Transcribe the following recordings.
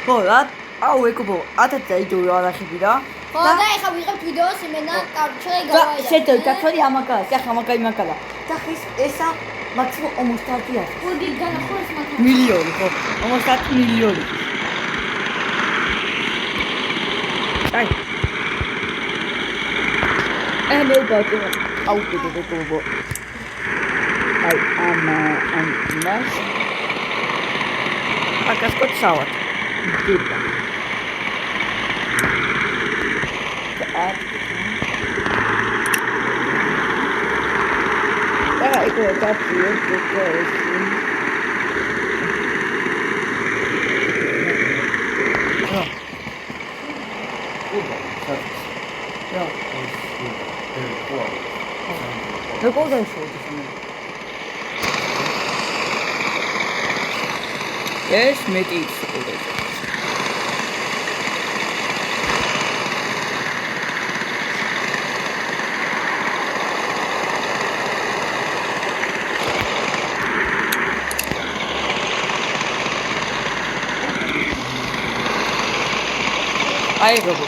Hola, եկու ատա դու արախի դա։ Հոդա ეხա ვიღებ ვიდეოს იმენა კავშირი გავაიდა. Შეტო კაცორი ამაკა, სახა ამაკა იმაკალა. და ხის ესა მაქსიმუმ 50-ია. Ოდი განახორს მაგა. მილიონი ხო? 50 მილიონი. აი. მე ვბაჭო. აუტო დეკობო. აი ამას. აკას კოცავად. დიდა. Ага, это так вот такое. Ну, куда еще это самое? Есть метить куда еще. Aí, Gabu.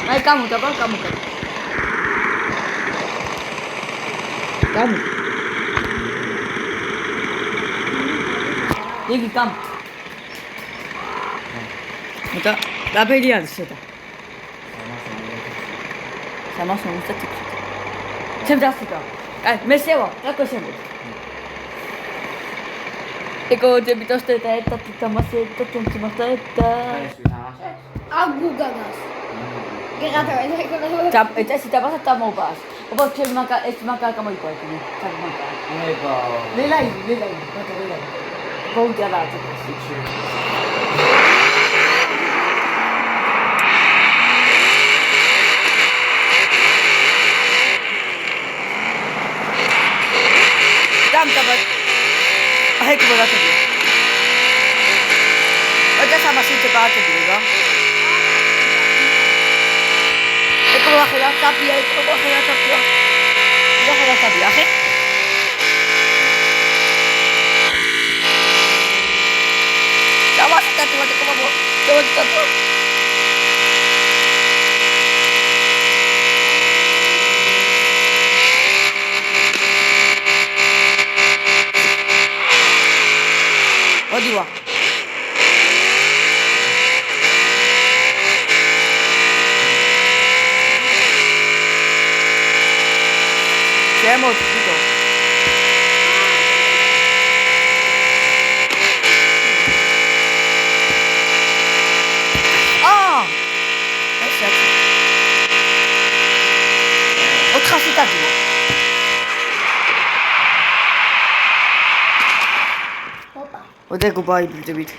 Aí, calma, tá bom? Calma. Calma. Ligi, calma. Então, dá pra ele antes, tá? Sama sama está tipo. Sempre assim, tá? Ai, mexeu, tá coxando. Eko debitoste eta tamase eta temtimasta eta აგუგაგას. გეღათა ეს და ეს დაბასა დამობას. ობა ჩემაკა ეს მაკა გამოიყვება. ჩაგმაკა. 아이고. ლელაი. გოუდა რაცა. დამტაბა. აი გოგათა. 어제 사마시트 바트디가. 이거 와խია tapia, 이거 와խია tapia. 이거 와խია tapia, ხე? 사마시트 바트 이거 뭐. 저거. 어디 와? 제목 이거. 아! 됐어. 어떡하시 따지고. ოპა. 어디 그 바이 빌드빗.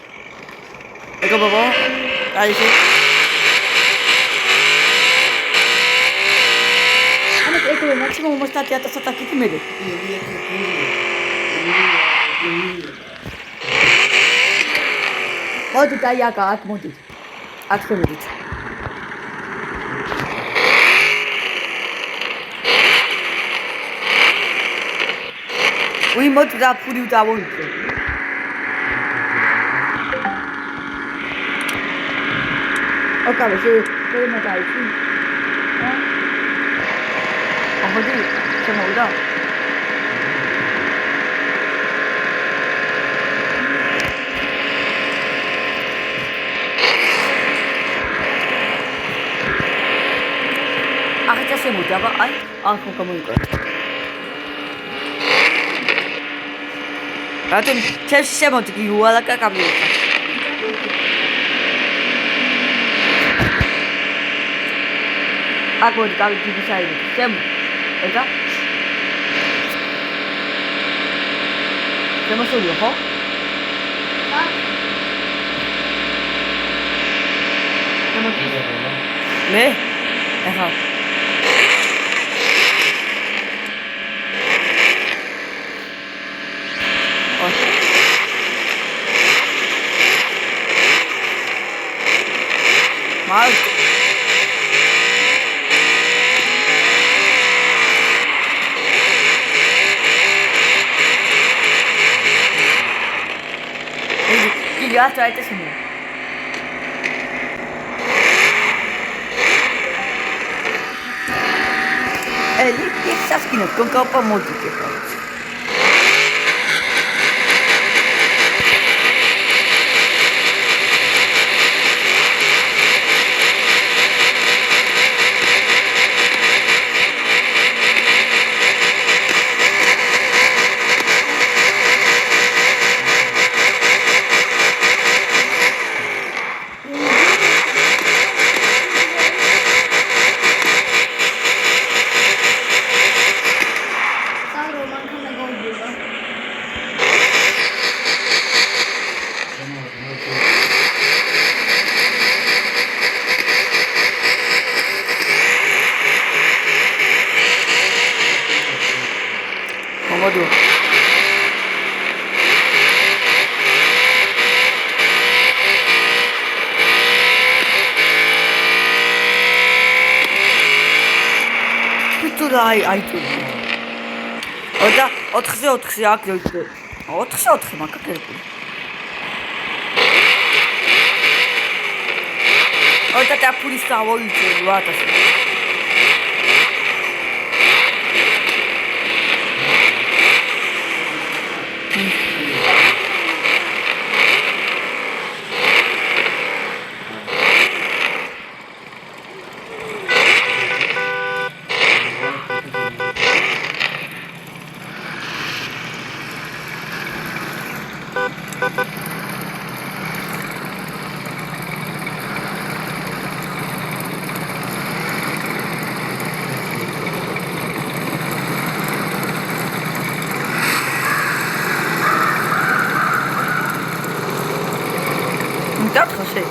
이거 봐봐. 아이씨. Eko maximum mostati atasata kiti mede. Modu dai ak modi. Ak femedit. Ui modu da puri udavonitse. Okay, so ma dai. 어디 좀 올라. 아까 세 못 잡아. 그거 뭐 이거. 하여튼 첼시 세 못 이거 와라까 갑니다. 어디 가기 비싸요. 세 Eta? Siamo solo io, Siamo Ne? Ecco. Marco. Gata este sinu. Eli saskina con capa modiche. Vamos აი თუ. და 4-4 აქ 4-4 მაგაკერპული. და დაფურის დავოიწე 8000. Dat gezegd.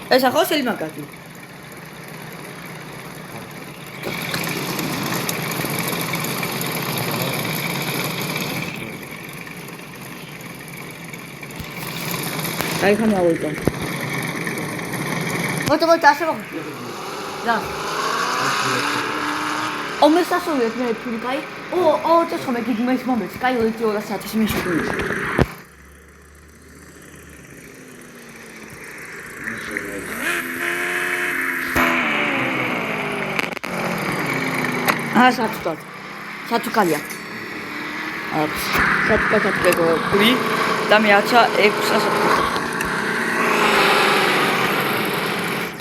Es a José el Macati. Ahí déjame la vuelta. Volta, așa mă. Da. O mesajul e pe purikai. O ce să mă gândi mai smart, sky o te o lăsat și mi și tu. Așa tot. S-a tucalia. S-a tucat pe puri, dar mi-a exa să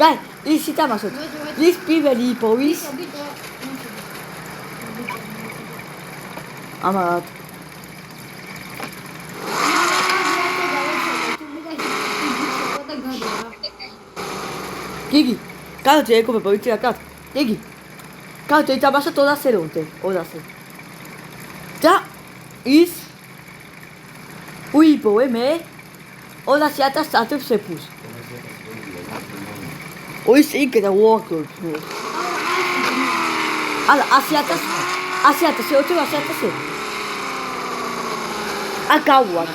Dai, ის იტამაშოთ. ის პირველი იყო ის. ამათ. გიგი, კაცი ეკობება ვიცი რა კაც. გიგი. კაცი იტამაშოთ 200 რონდე, 200. და ის უიბოვე მე 200.000 სტატებს შეფუს. Oi sim que dá walk. Ala, asiata, se eu tiver asiata se. Acabou.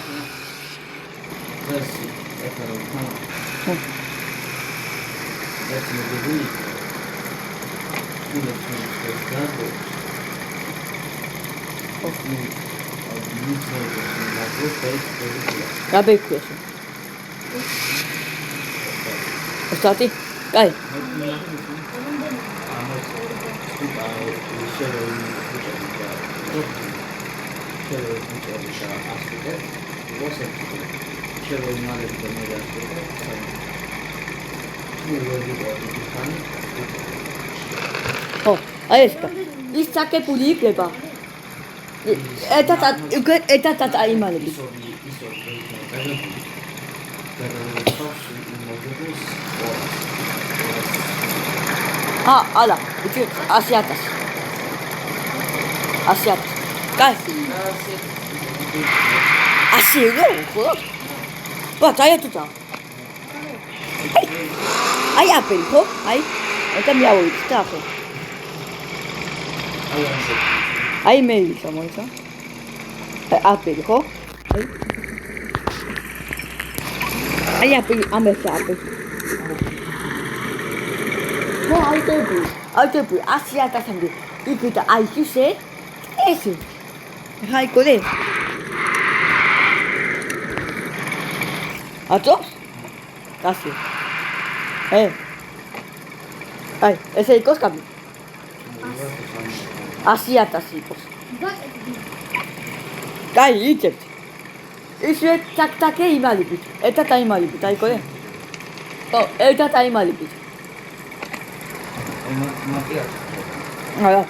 Acabei com isso. Está aqui? Cai. Oh, aí está. Isso aqui é política. Eta imali. Ala, itu asiatas. Asiatas. Cai. Asiatas, joder. Pata, aí tu tá. Aí a pelho, aí. Então me aui, tá, pô. Aí meio, chamou isso. A pelho, aí. აი ამერსა აპი. ნუ აუტები 100,000-მდე. იქით აი ისე ესე. ხაი კოლე. ატო? გასი. აი, ესე იყოს კაბი. 100,000 იყოს. კაი, იცით. ისე თაკ-თაკე იმალიბით. ერთად აიმალიბით, აი კოლე. ო, ერთად აიმალიბით. არა.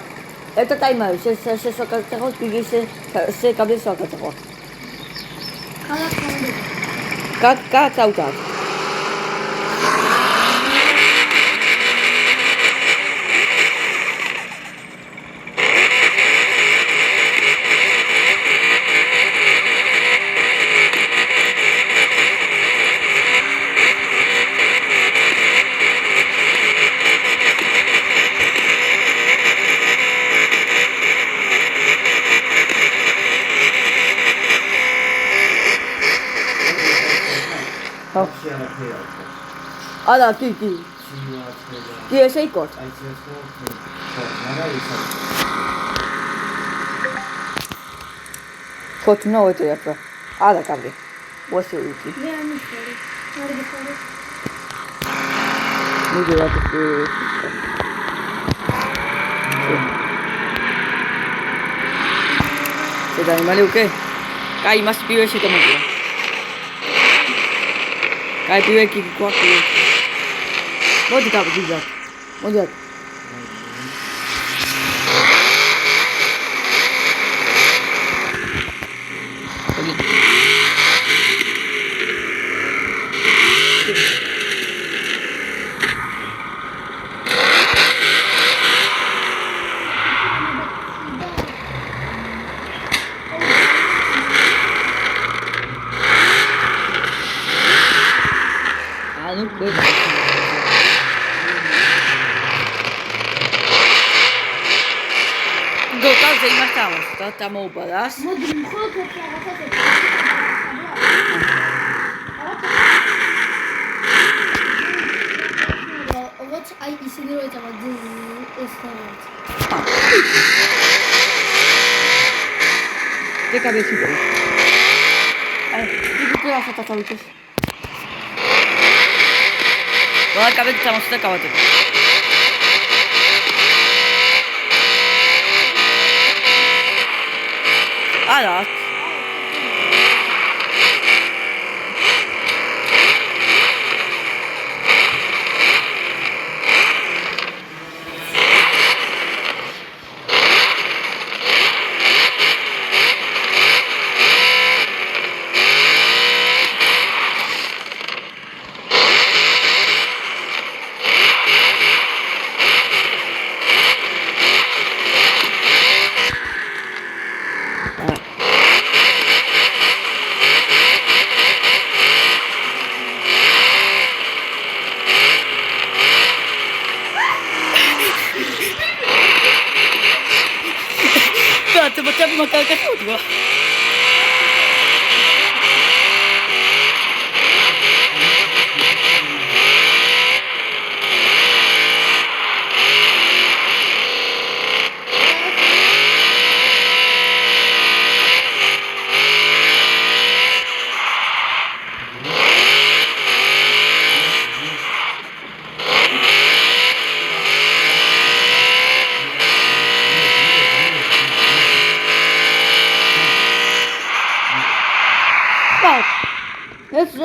ერთად აიმალიბით. შესვაკაცახო, გიგი se კაბლი სვაკაცახო. კაკაუდა. არა, კი. კი, ესე იყოს. Continua uite acolo. Ala cable. O să uite. Nu de dată cu... Se da animale ok? Cai mas più și te mă. Cai più e chi qua qui. Modi cable di. Modi. გოკალზე იმასთანავე და დამოუბადას. მოდი მხოლოდ რაღაცაზე. ოთ აი ისინი რო ეცამა ეს თამაც. დეკაბეთი. აი, იგი ახლა თავის. ვალა კაბეთი თამაშობდა კავატები. არა. Te matar que tudo.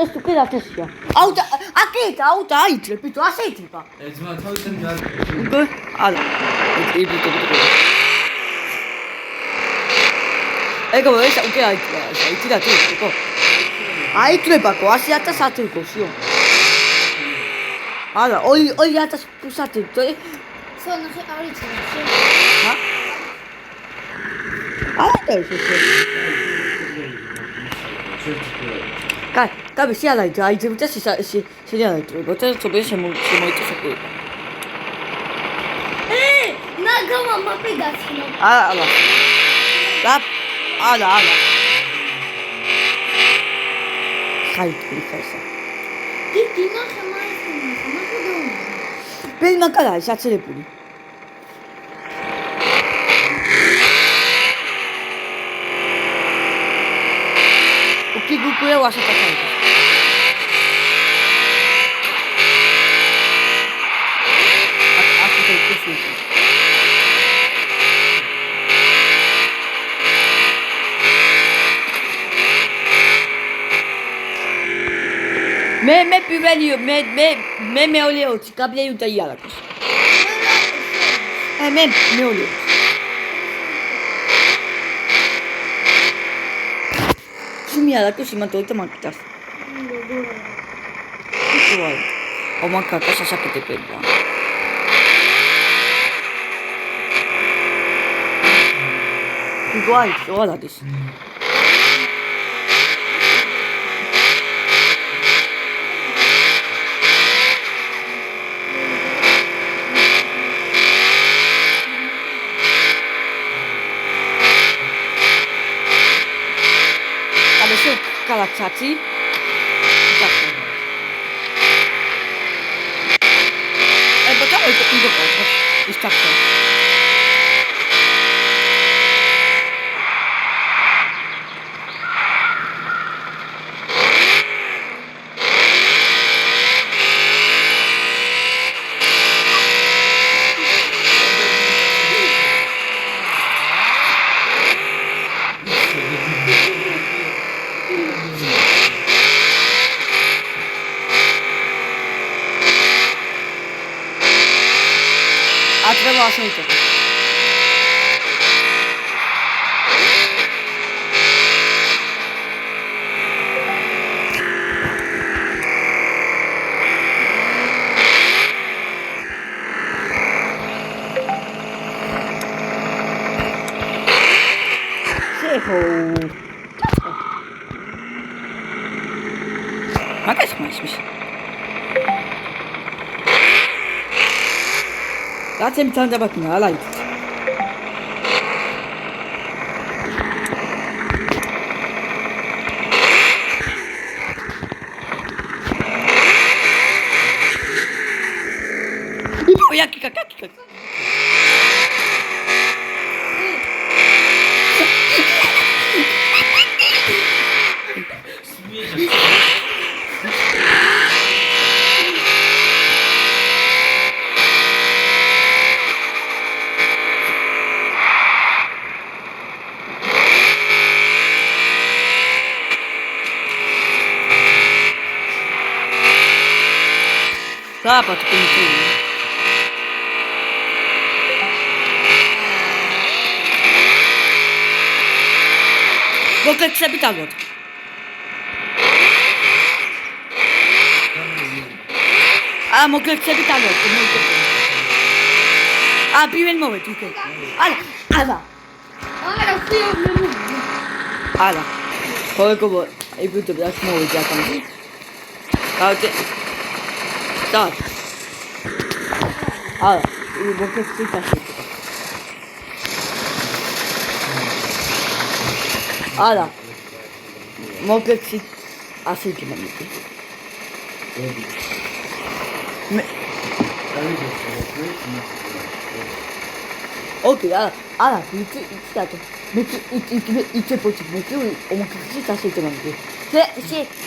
ეს თუ კიდევ ასეა. აუტა, აკეთ, აუტა აიჭრე, ბიჭო, ასე იწება. ეძმა თავიდან გაიგე. უკვე? არა. იბიტო. ეგო ეს უკვე აიჭრა, იცი რა თუ იყო. აიჭრებაკო 100,000 გოშიო. არა, 2,000 პლუსად იყო. სონახე არიცი. ჰა? არა ეს. კაბი შეალაი დაიძებ და შეალაი და თობე შემოიწესებია. ნაგამა მაპედაცინო. არა. არა. ხაიტი ხესა. დინა ხემაისინა მაგდო ბელი მაკარა არის აცელებული ოკი გუგუე ვაშაკათა მე პირველი მე მეორე ოთი კაბლეი უნდა იარაკოს მე მეორე შემიარაკოს იმათო და მაგდას ვაი ომაკაკა სასაკეთებელია ვაი ვალადის Kalacati. But that is the Atrevo a aceite. Magać masz. Laat hem tanda bak na light. Jaki kakaki. Dapat kunci. Mogę sobie tak od. A mogę sobie tak od. A piłem mowy tylko. Ala. Ara film. Ala. Kogo I budu brać mowy jakam. Kaute. Tak. Ala. I mogę sobie tak. Ala. Mogę ci asiki mam. Okay, ala, idziecie. Idzie po ciebie, mogę ci asiki mam. Se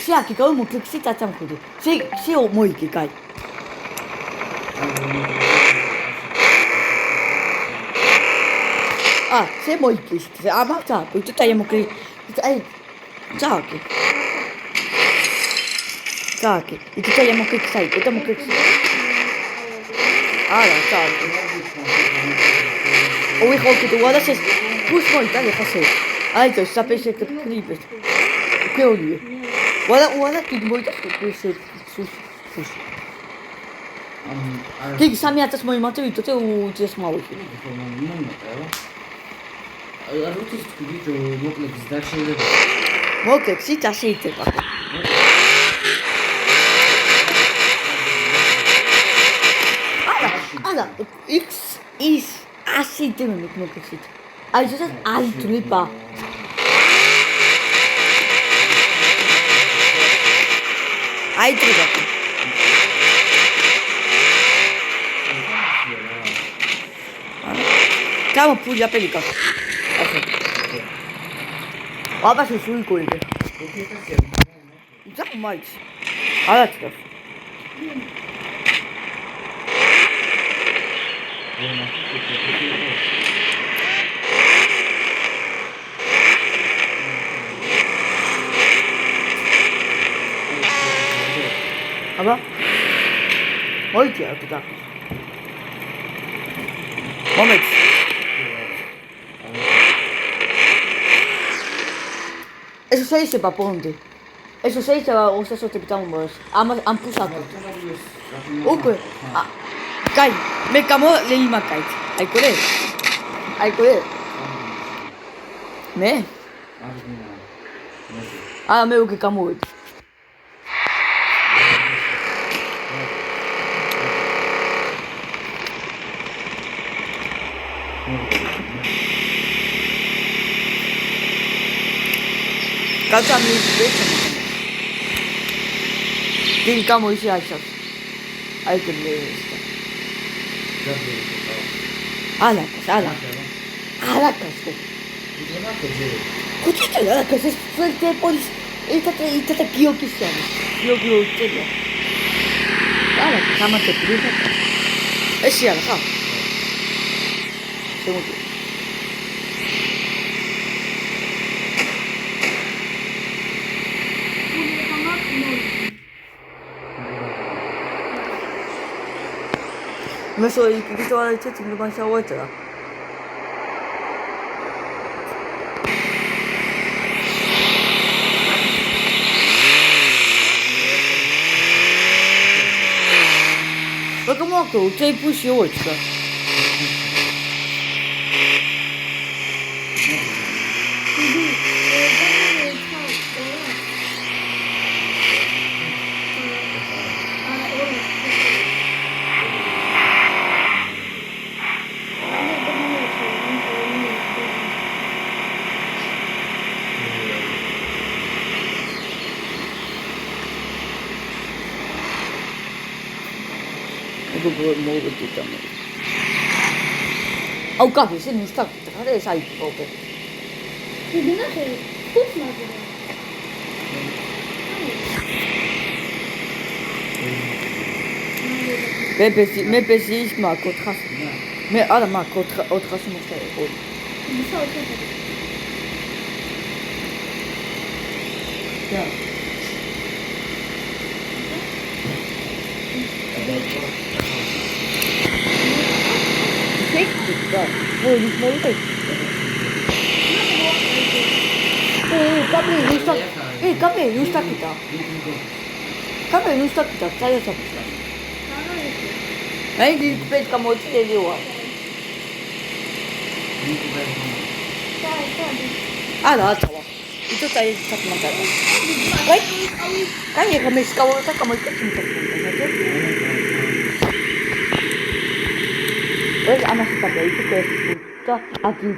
jaki go mogę ci tam kudy. Se o mój kikai. A, se mój kis. A ma tak, tutaj mogę. Tak. Tak. I tutaj mogę ksaj, to mogę. Ala, tak. Ой, холки, tu ładna się. Puść mój, tak jak się. Ale to zapie się to klipy. Pełni. Ładna tu mój tak puść się. Ty sami ja też moje maty, to ty uciesz mały. Ale to jest kubitu, mogę zdać się. Mogę ci ta się ty. Ala, X is así te me como que sí. Ay, yo ay, tulipa. Ay, tulipa. Camo pure la pellicola. Vabbè, sono sui colpi. Già mai. Allora, Aba? Molti altri da. Moment. Eso se dice paponte. Eso se dice o stesso tipitamo. Am pusato. Ok. Kai, me camo le lima kai. Ai kore. Ai kore. Me? Ah, me o que camo. Calciamo il pezzo. Devi camo si lascia. Hai che bellezza. Ala casa. Cosa c'è la casa? Suerte poi il tata kio che siamo. Kio c'è. Ala cama che prima. E si ala fa. Siamo qui.你们说一个做这几个帮小我者。我干嘛狗这不学我去了？Muove tutto a me. Oh, capi, se non sta adesso sai proprio. Me pesi ma kontras. Me ala ma kontras mo stai. Ja. Voi mi smolte. Capi, non sta kita. Capi, non sta kita. Sai sta. Di pesca molti degli uomini. Ah, no, ciao. Itu tadi tak makan. Baik. Kan ya kami sekawal tak kami kecil. Wes anak kita itu ke kita aki.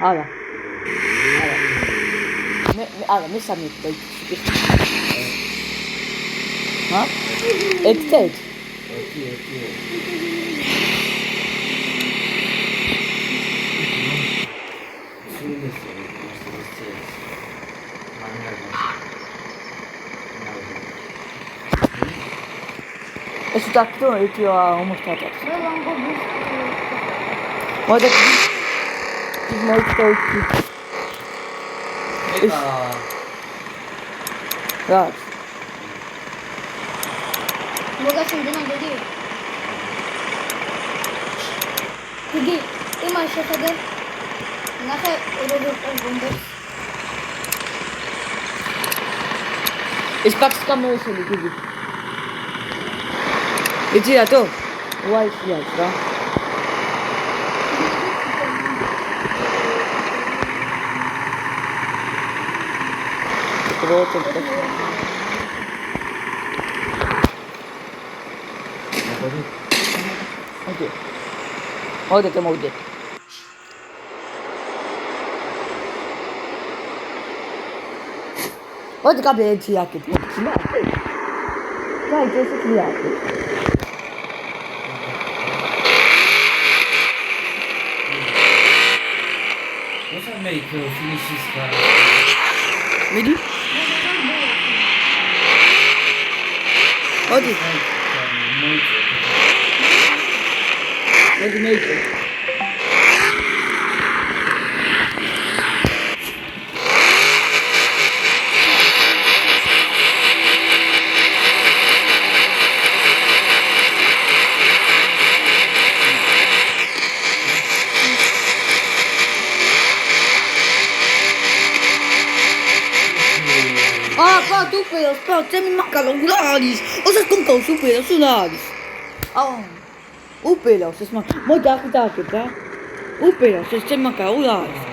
Ala. Me sami baik. Ha? Ektet. Eso está todo el tío a un mostaza. Guarda qui. Ti molto qui. Grazie. 뭐가 생기나 되지? 그게 이 맛이거든. 나가 이러고 본데. Espero que come isso ali. E tira tu? Uai, sia, tá? Pronto, tá. Ok. Olha que molde. Olha que cabelo de aqui. Vai, deixa eu tirar aqui. What's that make finish this guy? მიდი. მოდი. მოდი მეიკე. Super, spero, mi manca l'Auralis. O să spun că o super, Auralis. Upelo, să-ți manca. Mă, dacă, da? Upelo, să-ți manca Auralis.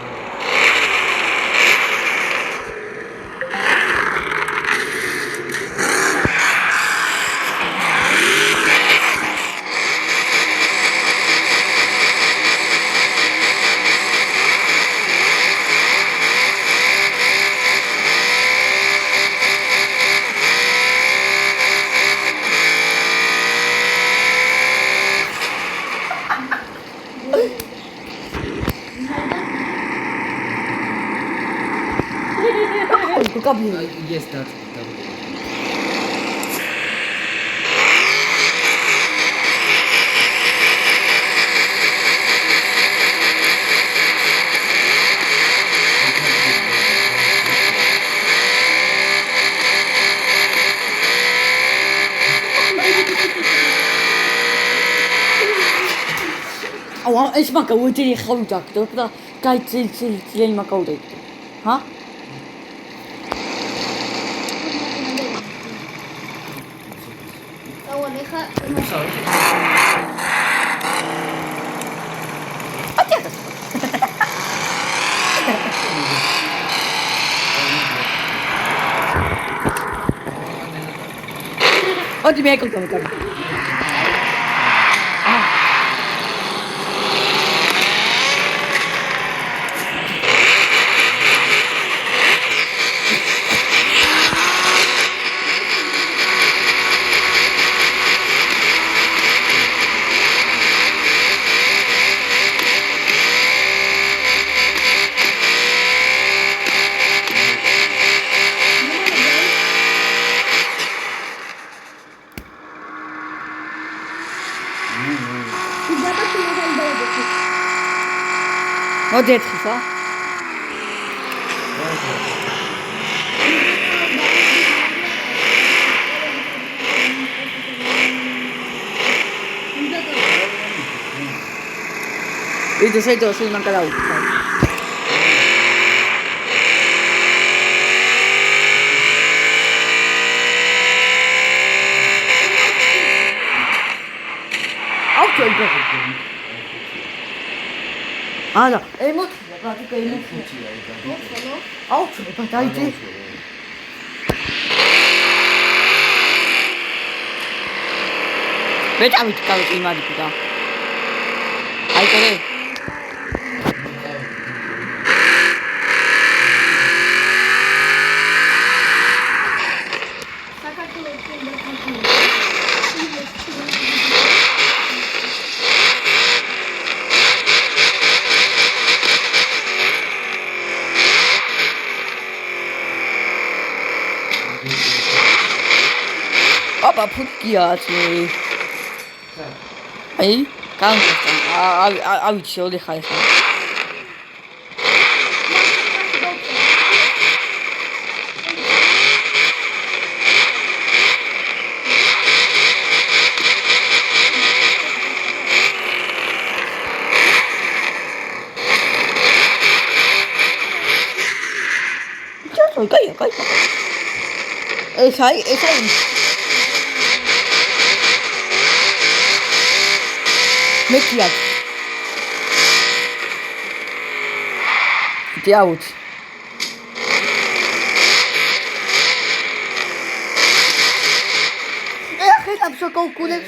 Yes, that's Ești mă că uite e hăuta, că dai ți-l mă căută. Ha? Oggi mi hai contato. Hadi et kısa. Itu saya tu sudah makan lauk. Auto itu. Ada, emot, pratica emot. Auto, patate. Vedi a vedere che prima di qua. Hai che Papa putkiați. Ai? Cam asta. Aici și eu de hai. Ce-o cai? Esa-i. Mechiat. Te auzi. Hai am să calculez.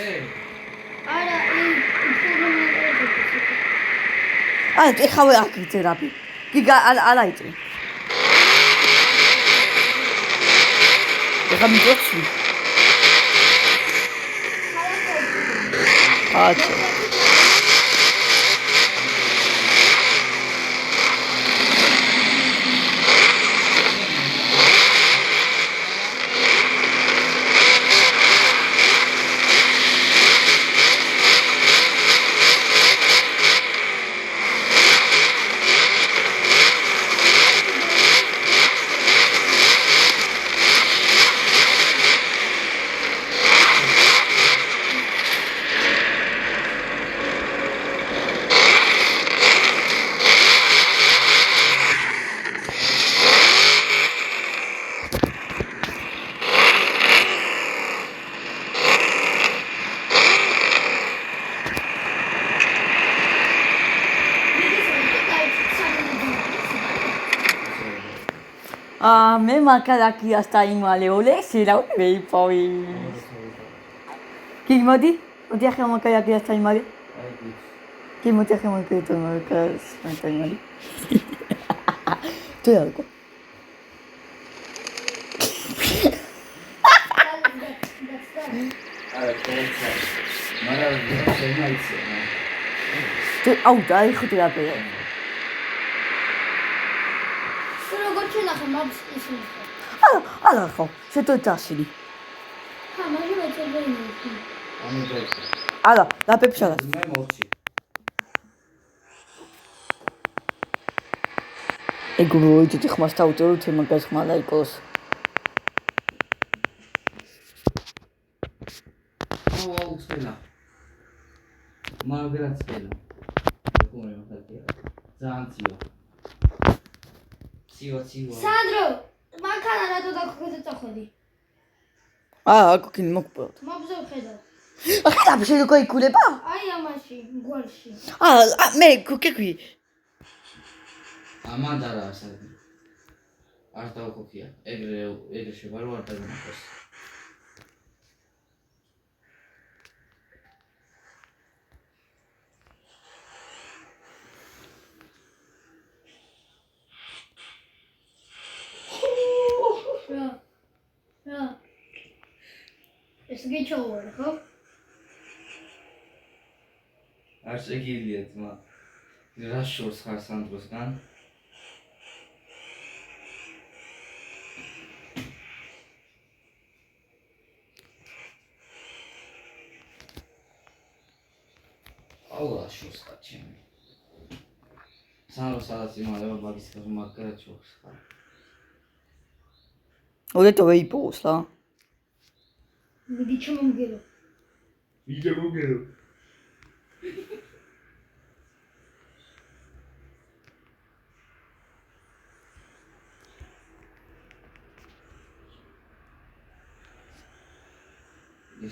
E hawe akri terapi. Giga alaite. E cam toți. Ați. მე მაკალაკიას დაიმალე ოლე სირავ ვეიპოვი კი მოდი ახლა მაკალაკიას დაიმალე კი მოდი ახლა მაკალაკიას დაიმალე თუ არა აუ დაიხუტი აბე როგორ ჩენახე მავს ისინი არა ხო შეტო დასილი ხა მაგე მოწებენი არა დაფეფშალას მე მოვჩი ეგრე თვითი ხმას თავწერო თემა გასხმალა იყოს აუ წელა მაგრამ წელა როგორ მოხდა ძალიან ციო სანდრო მანქანა რატო დაგხვეწე წახვედი აკუკინ მოგპოვოთ მობზო ხედავ ახლა შეიძლება გაიქულება აი ამაში გვარში მე კუკი ამანდარა ასეთი არ დავქოქია ეგრე შევარო არ დაგმოხოს რა ეს გეჩოუარ ხო არ შეგიძლია ძმა რა შორს ხარ სანდროსგან აულა შორს ხარ ჩემი სანდროს სადაც იმალება მაგის ხარ მაგრამ შორს ხარ ოდეთ ვეიპოვოს რა მიდი ჩამომგერო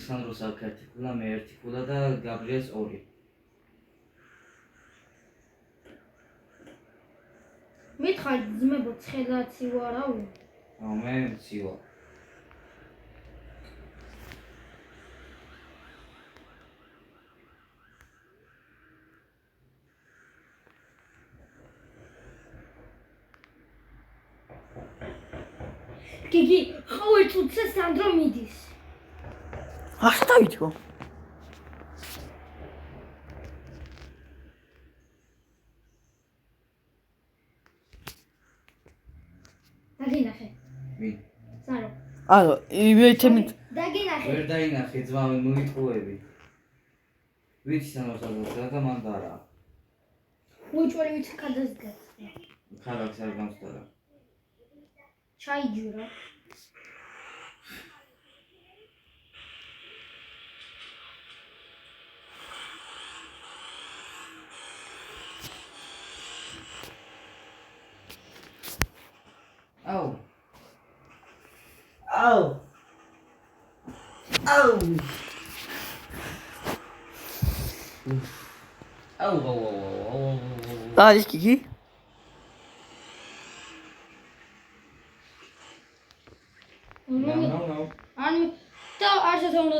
სანდროს აქ ერთი ქულა მე ერთი ქულა და გაბრიელს ორი მითხარ ძმებო ცხელაცი ვარაუ მე ცივა გიგი ყოველ წუთზე სანდრო მიდის ახლა დავითო დაგინახე ვინ სარო არა მე თემით დაგინახე ვერ დაინახე ძმა მე მოიტყუები ვიცი სანდროს და მანდარა უჩვარი ვიცი ქადასდგა ქალაქს არ გამსდარა ჩაიჯურა აუ არის კიკი ან და არც უნდა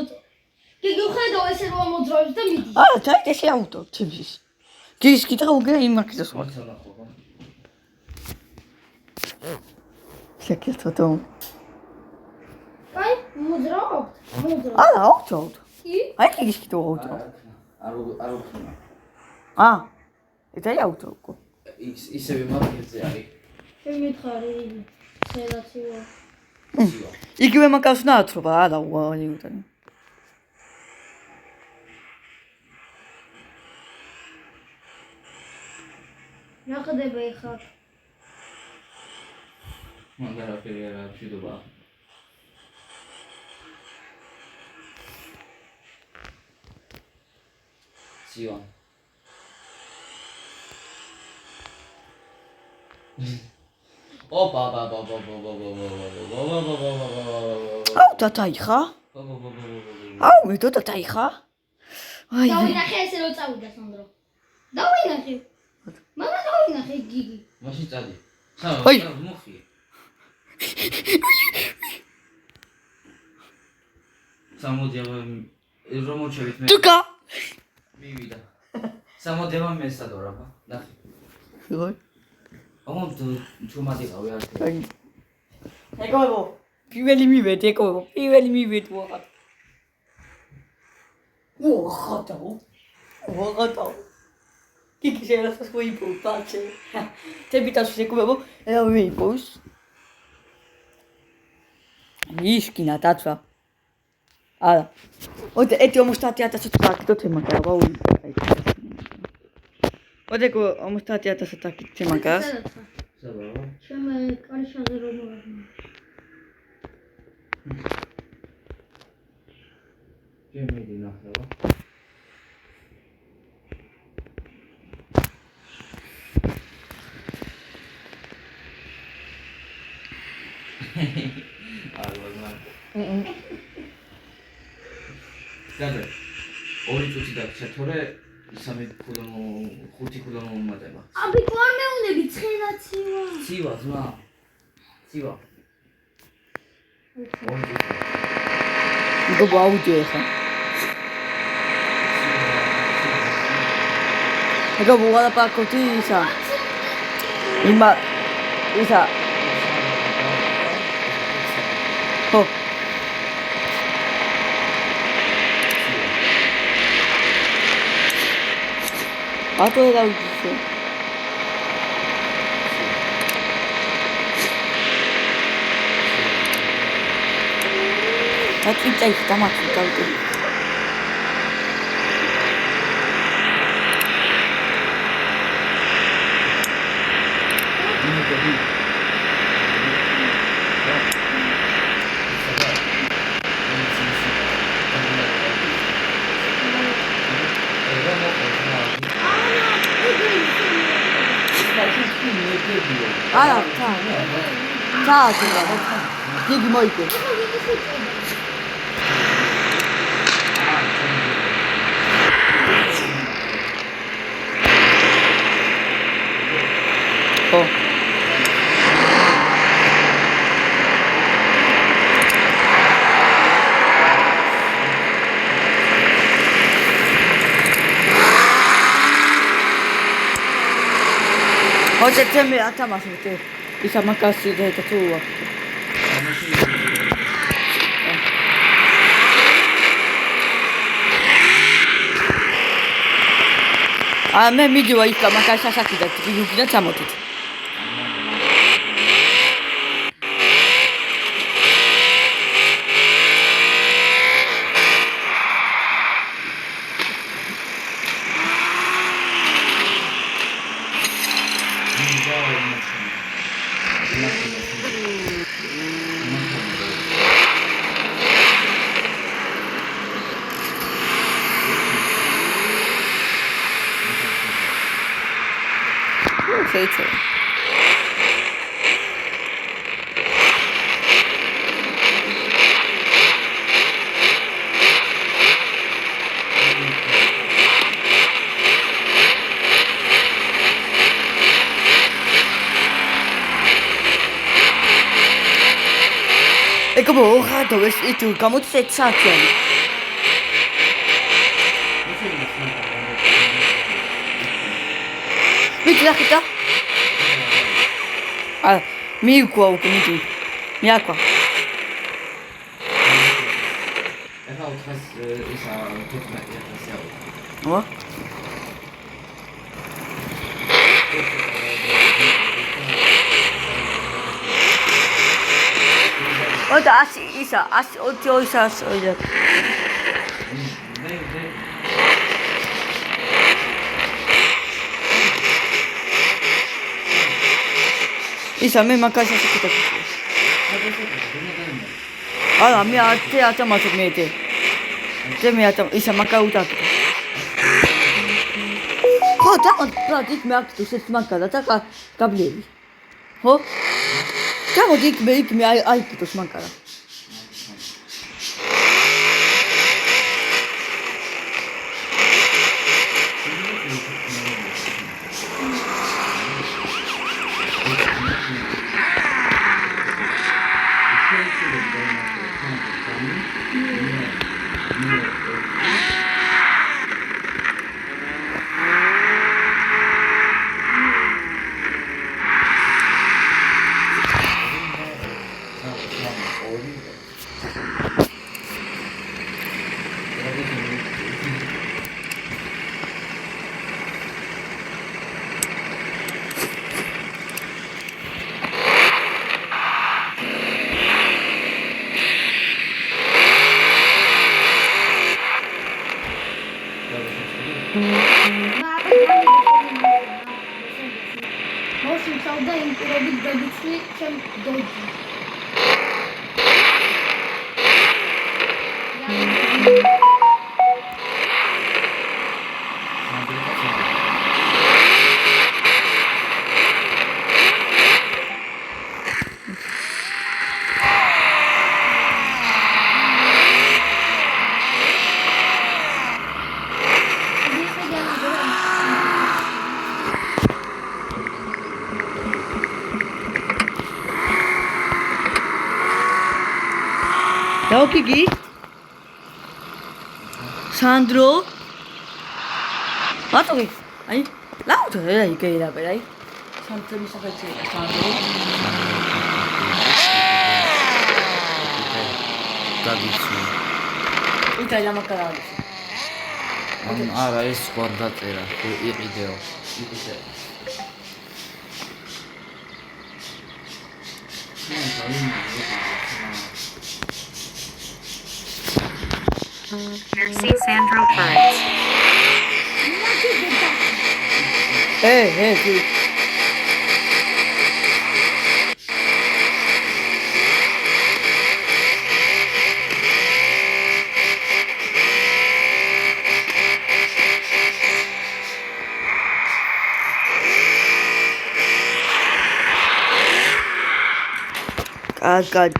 გიგი ხედავ ესე რომ მოძრაობს და მიდის ჩაიტეში აუტო ჩემს გიგის კითხა უგე იმაკის სხვა შეკეთოთ აი მოძრაობს არა აუტო კი აი გიგის კითხა აუტო არ უხსნა ეს აი აუტო ისევე მაგაზე არის შემითხარი ცელაციო იგივე მაკავს ნაათრობა არა უალიუტანი რა ხდება ეხლა მანდარა ფერია მშვიდობა ციო ოპა აუ დათაიხა აუ მე დათაიხა აი დავინახე ესე რომ წავიდა სანდრო დავინახე მama დავინახე გიგი მაშინ წადი აი. მოხი სამოდიავა რომ მოჩევით მე ტუკა მივიდა სამოდიავა მესადორაბა ნახე როგორ ამო თუ მადიყავი არ ეკოვო პირველი მივედი ეკოვო პირველი მივედი ვაღატაო კიკი შეიძლება სვოიპო პაჩე თებიტას ეკოვო ვეიპოს ისკინა დაცვა არა ოდე ეთი 50000 თაკი თემა გავა უი ოდე 50000 თაკი თემა გას საბავა ჩემე კარიშაზე რომ მოვა გემიდი ნახევა გადე ორი წუთი დაგჭირ თორე სამი ქულამო ხუთი ქულამო მომატება აბი კორმეუნები ცხენაცივა ცივა ზმა ცივა 이거 뭐 아우디오야? 이거 뭐가 나빠거지 이사. 이마 이사. 어. 아또에다 있어. 나 진짜 있다 막 진짜 웃겨. 알아, 자, 얘기 뭐 있게. 어쨌든 왜 아까 마셨대. 이 사막가스 데이터 좋아. 아, მე მიდივა იქ მაგას სასაკიდა იუგინა ჩამოთით. შეიძლება. ეკო მოხადო ეს იტუ გამოწეთ საათიანი. მიწახიტა. 아, 미국과 오기니지. 미약과. ეხლა 400 ისა 15000 뭐? 어디 아시 이사 아시 어디 어디서 이제 네 이사 매 막가서 시키다. 아, 미 아테 아자 맞아 메데. 제메 아자 이사 막가 우다. 허다 어디 매 아트 세 막가다 자가 가블리. 어? 자 어디 매 아이키 또 막가다. მოსიმსავდა იმ პირობით გადაცვლი ჩემ დოჯი. Gigi? Sandro? Wat toch? Ai, louter, hè? Kun je daarbij, hè? Sandro, mi sa che c'è Sandro. Italiano canale. არა ეს სხვა დაწერა იყიდეო Merci Sandro Perez. Hey. God,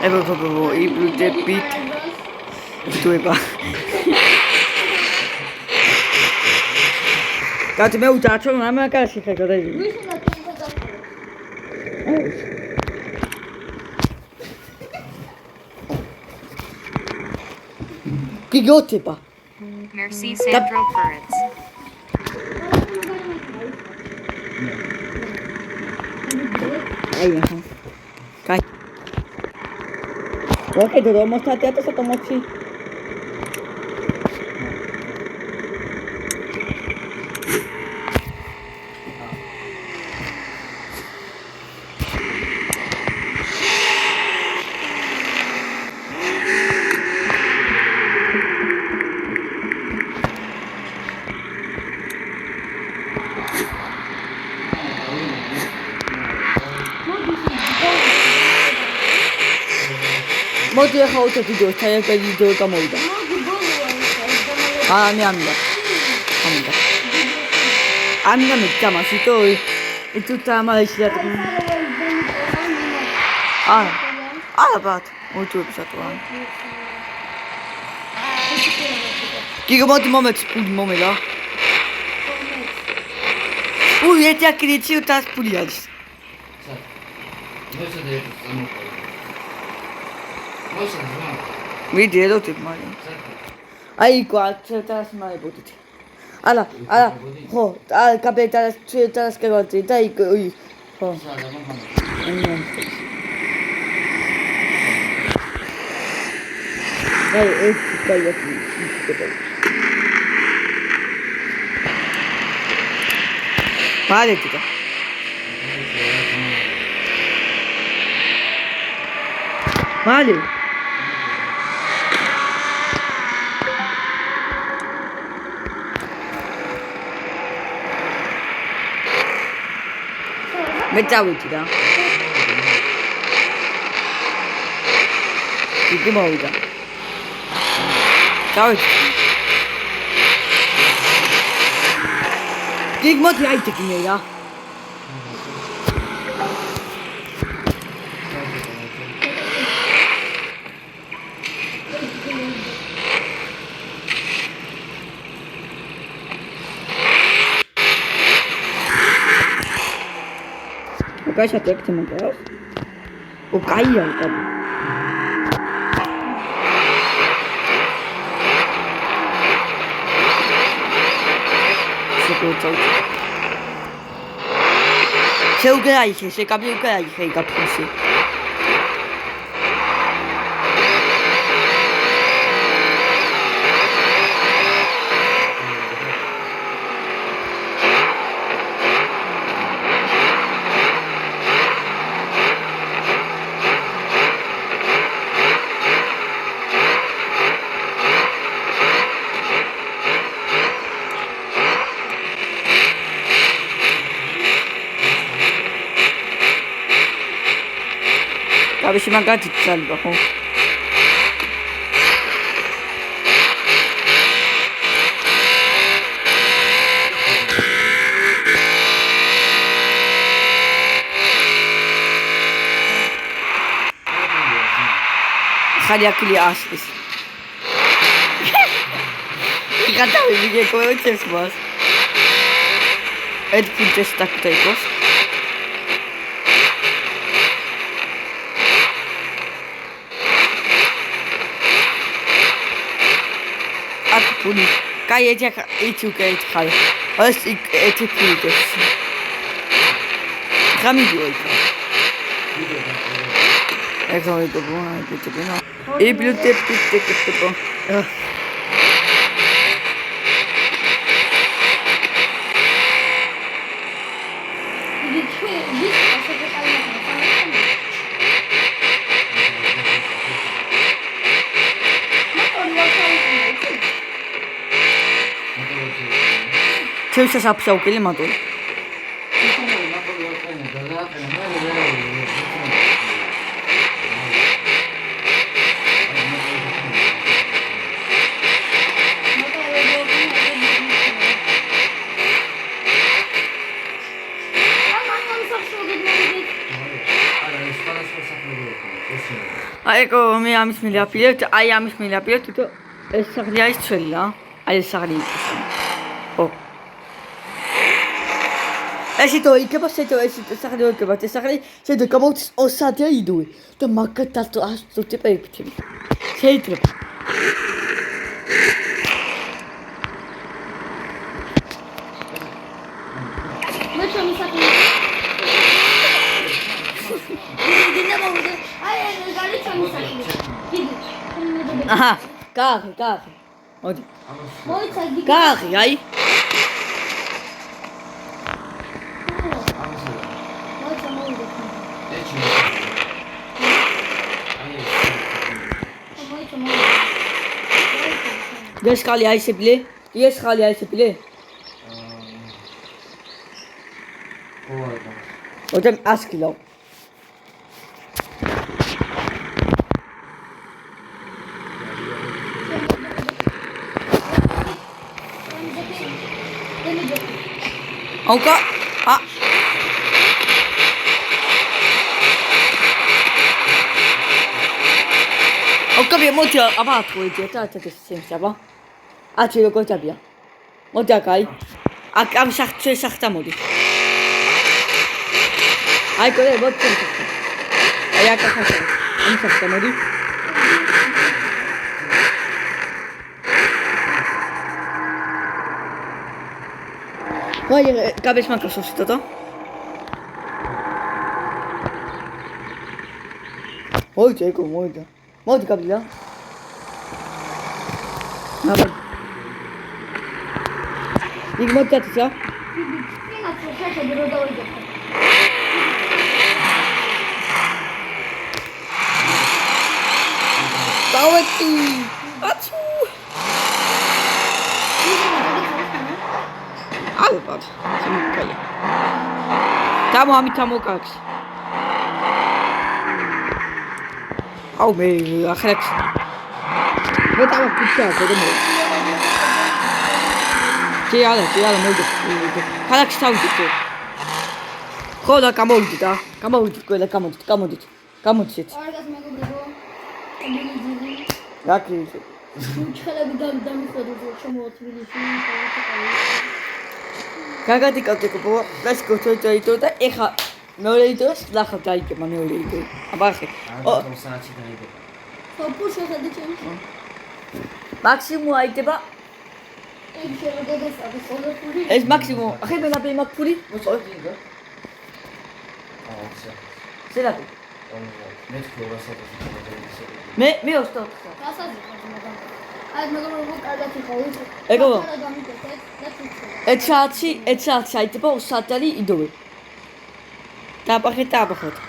Evo, i bit. Doeba. Gati me uitato, non mi ha si che dai. Che gote pa. Merci Sandro Perez. Ai. Kai. Ok, devo mostrarti a sotto mochi. მოდი ახლა უცხო ვიდეო ჩაიწერე ვიდეო გამოვიდა. ამდა მე გამაში то и тут там еще ალბათ მოიწვევსატო გიგო მოდი მომელა ერთი აკრიჩი უთას ფული არის ვიდი ედოთ მაგრამ აი კვატრას მაებოდით ალა ხო კაპიტალს ჩეტას კევატი და იქ ხო აი ეს კაიაკი მალეთიკა მალე მე წავიდი რა იგი მოვიდა წავიდი გიგ მოდი აიძგინე რა. Какая ты к нему говоришь? У Кайя там. Se ugraiche, se capi ugraiche i capusi. Capisci magari ti salva con. خلي اكل اسبس. Κατάλαβε και κότσες μας. Έτσι που τεστακταϊκός. Akpuni. Kaya jaka itu kait khal. As itu pudes. Kami diolta. Eko itu buah itu bina. Iblu tepit tepo. Çevse sapsa okuyayım hadi. Aiko me amis me la pilot, ai amis me la pilot, to es saglia is cella, ai sagli. Oh. Εσύ το ήκεπα, εσύ το σάχλι ήκεπα, τε σάχλι, σε το καμώ ο σάτια είδουε. Το μακατά το άστο τι περίπτωση. Σε ήτρεπα. Μέσα μη σάκλι. Δεν μπορούσα. Άι, γαλίτσα μη σάκλι. Κοίτα. Αχα, κάχε. Όχι. Μόλιτσα δικά. Κάχε, άι. Yes, kali ay seple. Yes, kali ay seple. Hocam az kilo. Oka. Ah. Oka bir motor abato ediyor. Tabii sen Ați eu cosa abia. O de acai. Am șahta modi. Hai că le văd cum să fac. Aia ca așa. Am șahta modi. Hai, cabeți mă că s-o ștită, da? Uite, cum, uite. Modi capila. Avem. Nici mă te atâția? Prima proșeașă de rodă uite. Taueti! Ațu! Albat. Ce mă caia. Tamo, ami tamo cax. Au, me, ahrex. Vă tamo putea, că de mult. Ce არა მოვიდეთ. ქალაქში თავიდით. ხო და გამოვიდეთ და. გამოვიდეთ ყველა გამოდით. გამოდით. კარგად მეგობრებო. თბილისი. რა კრიტიკა? უჩხერები დამიხვედროთ შემოვა თბილისი. გაგადი კატეკო, let's go to the door და ეხა მეორე იდეას ნახავ დაიგება მეორე იდეა. აბახე. სოფურ შეხედე ჩემს. მაქსიმუმ აიდება ეგ შეიძლება გასაგებია. ეს მაქსიმუმ. ახლა მე ნაბი მაქფური? სერადი. მე 24. გასაზრდად მაგრამ. აი მეგობრებო კარგად იყავით. ეგო. დამიკეთეთ და ციცე. ეცააცი აიდება 2 საათი იდოვე. დააბახეთ.